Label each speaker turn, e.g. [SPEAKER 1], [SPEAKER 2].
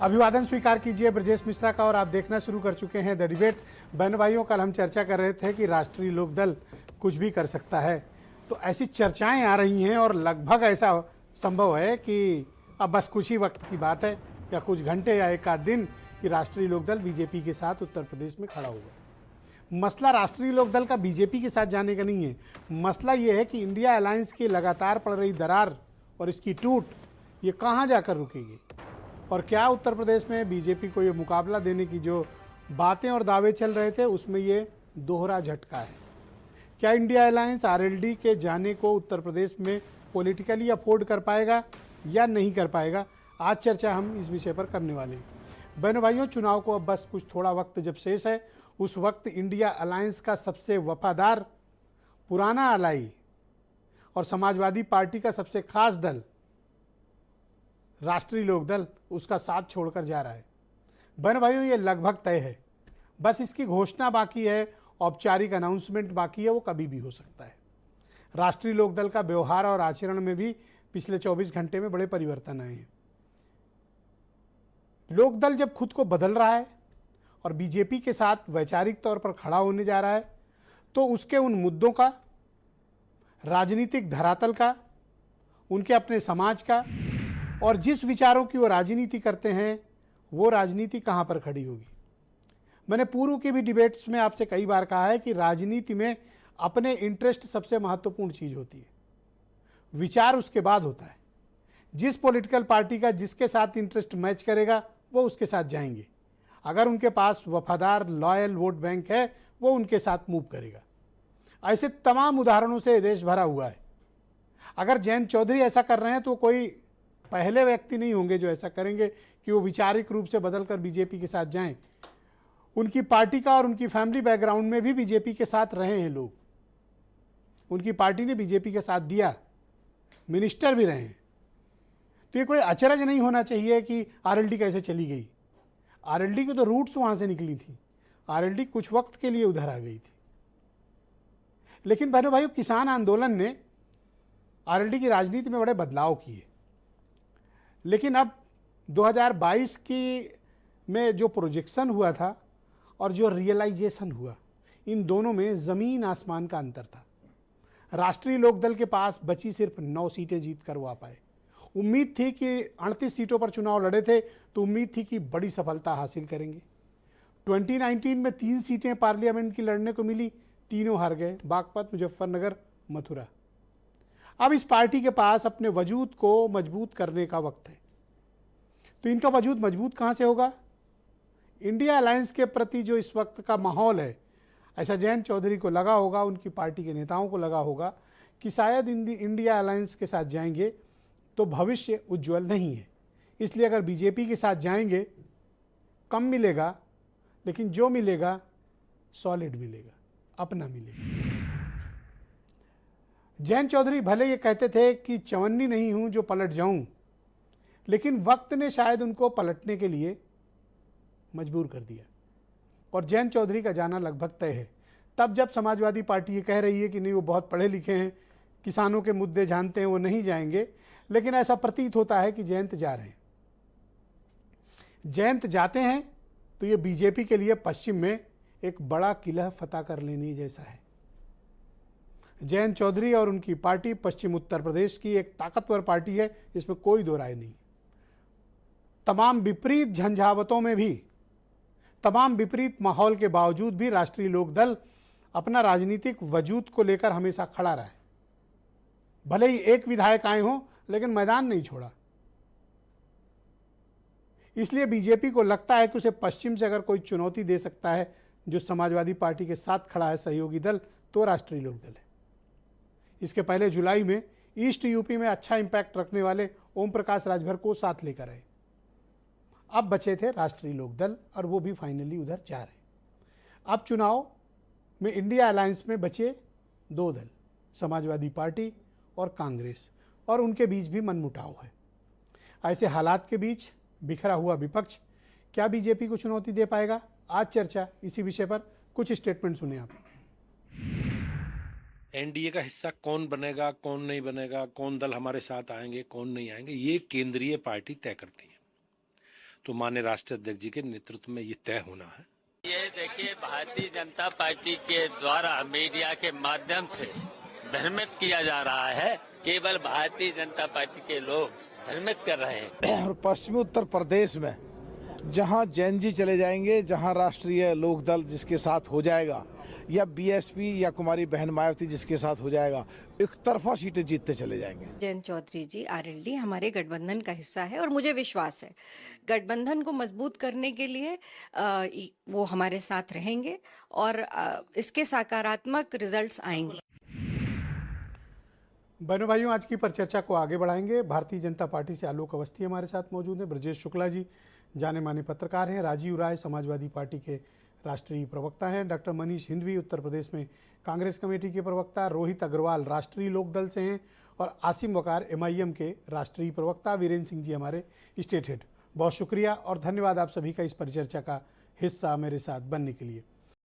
[SPEAKER 1] अभिवादन स्वीकार कीजिए ब्रजेश मिश्रा का और आप देखना शुरू कर चुके हैं द डिबेट। बहन भाइयों, कल हम चर्चा कर रहे थे कि राष्ट्रीय लोकदल कुछ भी कर सकता है, तो ऐसी चर्चाएं आ रही हैं और लगभग ऐसा संभव है कि अब बस कुछ ही वक्त की बात है या कुछ घंटे या एक आध दिन कि राष्ट्रीय लोकदल बीजेपी के साथ उत्तर प्रदेश में खड़ा होगा। मसला राष्ट्रीय लोकदल का बीजेपी के साथ जाने का नहीं है, मसला ये है कि इंडिया अलायंस की लगातार पड़ रही दरार और इसकी टूट ये कहाँ जाकर रुकेगी और क्या उत्तर प्रदेश में बीजेपी को ये मुकाबला देने की जो बातें और दावे चल रहे थे उसमें ये दोहरा झटका है। क्या इंडिया अलायंस आरएलडी के जाने को उत्तर प्रदेश में पॉलिटिकली अफोर्ड कर पाएगा या नहीं कर पाएगा, आज चर्चा हम इस विषय पर करने वाले हैं। बहनों भाइयों, चुनाव को अब बस कुछ थोड़ा वक्त जब शेष है, उस वक्त इंडिया अलायंस का सबसे वफादार पुराना अलाई और समाजवादी पार्टी का सबसे खास दल राष्ट्रीय लोकदल उसका साथ छोड़कर जा रहा है। बहन भाइयों, ये लगभग तय है, बस इसकी घोषणा बाकी है, औपचारिक अनाउंसमेंट बाकी है, वो कभी भी हो सकता है। राष्ट्रीय लोकदल का व्यवहार और आचरण में भी पिछले 24 घंटे में बड़े परिवर्तन आए हैं। लोकदल जब खुद को बदल रहा है और बीजेपी के साथ वैचारिक तौर पर खड़ा होने जा रहा है, तो उसके उन मुद्दों का, राजनीतिक धरातल का, उनके अपने समाज का और जिस विचारों की वो राजनीति करते हैं वो राजनीति कहाँ पर खड़ी होगी। मैंने पूर्व के भी डिबेट्स में आपसे कई बार कहा है कि राजनीति में अपने इंटरेस्ट सबसे महत्वपूर्ण चीज़ होती है, विचार उसके बाद होता है। जिस पॉलिटिकल पार्टी का जिसके साथ इंटरेस्ट मैच करेगा वो उसके साथ जाएंगे, अगर उनके पास वफादार लॉयल वोट बैंक है वो उनके साथ मूव करेगा। ऐसे तमाम उदाहरणों से देश भरा हुआ है। अगर जयंत चौधरी ऐसा कर रहे हैं तो कोई पहले व्यक्ति नहीं होंगे जो ऐसा करेंगे कि वो वैचारिक रूप से बदलकर बीजेपी के साथ जाएं। उनकी पार्टी का और उनकी फैमिली बैकग्राउंड में भी बीजेपी के साथ रहे हैं लोग, उनकी पार्टी ने बीजेपी के साथ दिया, मिनिस्टर भी रहे हैं। तो ये कोई अचरज नहीं होना चाहिए कि आरएलडी कैसे चली गई। आरएलडी की तो रूट्स वहां से निकली थी, आरएलडी कुछ वक्त के लिए उधर आ गई थी। लेकिन बहनों भाइयों, किसान आंदोलन ने आरएलडी की राजनीति में बड़े बदलाव किए। लेकिन अब 2022 की में जो प्रोजेक्शन हुआ था और जो रियलाइजेशन हुआ, इन दोनों में ज़मीन आसमान का अंतर था। राष्ट्रीय लोकदल के पास बची सिर्फ 9 सीटें जीत कर वो आ पाए। उम्मीद थी कि 38 सीटों पर चुनाव लड़े थे तो उम्मीद थी कि बड़ी सफलता हासिल करेंगे। 2019 में 3 सीटें पार्लियामेंट की लड़ने को मिली, तीनों हार गए, बागपत, मुजफ्फरनगर, मथुरा। अब इस पार्टी के पास अपने वजूद को मजबूत करने का वक्त है। तो इनका वजूद मजबूत कहाँ से होगा? इंडिया अलायंस के प्रति जो इस वक्त का माहौल है, ऐसा जयंत चौधरी को लगा होगा, उनकी पार्टी के नेताओं को लगा होगा कि शायद इंडिया अलायंस के साथ जाएंगे तो भविष्य उज्जवल नहीं है। इसलिए अगर बीजेपी के साथ जाएंगे कम मिलेगा, लेकिन जो मिलेगा सॉलिड मिलेगा, अपना मिलेगा। जयंत चौधरी भले ये कहते थे कि चवन्नी नहीं हूं जो पलट जाऊं, लेकिन वक्त ने शायद उनको पलटने के लिए मजबूर कर दिया और जयंत चौधरी का जाना लगभग तय है। तब जब समाजवादी पार्टी ये कह रही है कि नहीं वो बहुत पढ़े लिखे हैं, किसानों के मुद्दे जानते हैं, वो नहीं जाएंगे, लेकिन ऐसा प्रतीत होता है कि जयंत जा रहे हैं। जयंत जाते हैं तो ये बीजेपी के लिए पश्चिम में एक बड़ा किला फतह कर लेने जैसा है। जयंत चौधरी और उनकी पार्टी पश्चिम उत्तर प्रदेश की एक ताकतवर पार्टी है, इसमें कोई दो राय नहीं। तमाम विपरीत झंझावतों में भी, तमाम विपरीत माहौल के बावजूद भी राष्ट्रीय लोकदल अपना राजनीतिक वजूद को लेकर हमेशा खड़ा रहा है। भले ही एक विधायक आए हों, लेकिन मैदान नहीं छोड़ा। इसलिए बीजेपी को लगता है कि उसे पश्चिम से अगर कोई चुनौती दे सकता है जो समाजवादी पार्टी के साथ खड़ा है सहयोगी दल, तो राष्ट्रीय लोकदल है। इसके पहले जुलाई में ईस्ट यूपी में अच्छा इंपैक्ट रखने वाले ओम प्रकाश राजभर को साथ लेकर आए। अब बचे थे राष्ट्रीय लोकदल और वो भी फाइनली उधर जा रहे। अब चुनाव में इंडिया अलायंस में बचे 2 दल, समाजवादी पार्टी और कांग्रेस, और उनके बीच भी मनमुटाव है। ऐसे हालात के बीच बिखरा हुआ विपक्ष क्या बीजेपी को चुनौती दे पाएगा? आज चर्चा इसी विषय पर, कुछ स्टेटमेंट सुने आप।
[SPEAKER 2] एनडीए का हिस्सा कौन बनेगा, कौन नहीं बनेगा, कौन दल हमारे साथ आएंगे, कौन नहीं आएंगे, ये केंद्रीय पार्टी तय करती है। तो माननीय राष्ट्रीय अध्यक्ष जी के नेतृत्व में ये तय होना है।
[SPEAKER 3] ये देखिए, भारतीय जनता पार्टी के द्वारा मीडिया के माध्यम से भ्रमित किया जा रहा है। केवल भारतीय जनता पार्टी के लोग भ्रमित कर रहे हैं।
[SPEAKER 4] और पश्चिमी उत्तर प्रदेश में जहां जैन जी चले जाएंगे, जहां राष्ट्रीय लोकदल जिसके साथ हो जाएगा, या बीएसपी या कुमारी बहन मायावती जिसके साथ हो जाएगा, एक तरफा सीटें जीतते चले जाएंगे।
[SPEAKER 5] जयंत चौधरी जी आरएलडी हमारे गठबंधन का हिस्सा है और मुझे विश्वास है गठबंधन को मजबूत करने के लिए वो हमारे साथ रहेंगे और इसके सकारात्मक रिजल्ट्स आएंगे।
[SPEAKER 1] बहनों भाइयों, आज की परिचर्चा को आगे बढ़ाएंगे। भारतीय जनता पार्टी से आलोक अवस्थी हमारे साथ मौजूद हैं, ब्रजेश शुक्ला जी जाने माने पत्रकार हैं, राजीव राय समाजवादी पार्टी के राष्ट्रीय प्रवक्ता हैं, डॉक्टर मनीष हिंदवी उत्तर प्रदेश में कांग्रेस कमेटी के प्रवक्ता, रोहित अग्रवाल राष्ट्रीय लोकदल से हैं और आसिम वकार एमआईएम के राष्ट्रीय प्रवक्ता, वीरेंद्र सिंह जी हमारे स्टेट हेड। बहुत शुक्रिया और धन्यवाद आप सभी का इस परिचर्चा का हिस्सा मेरे साथ बनने के लिए।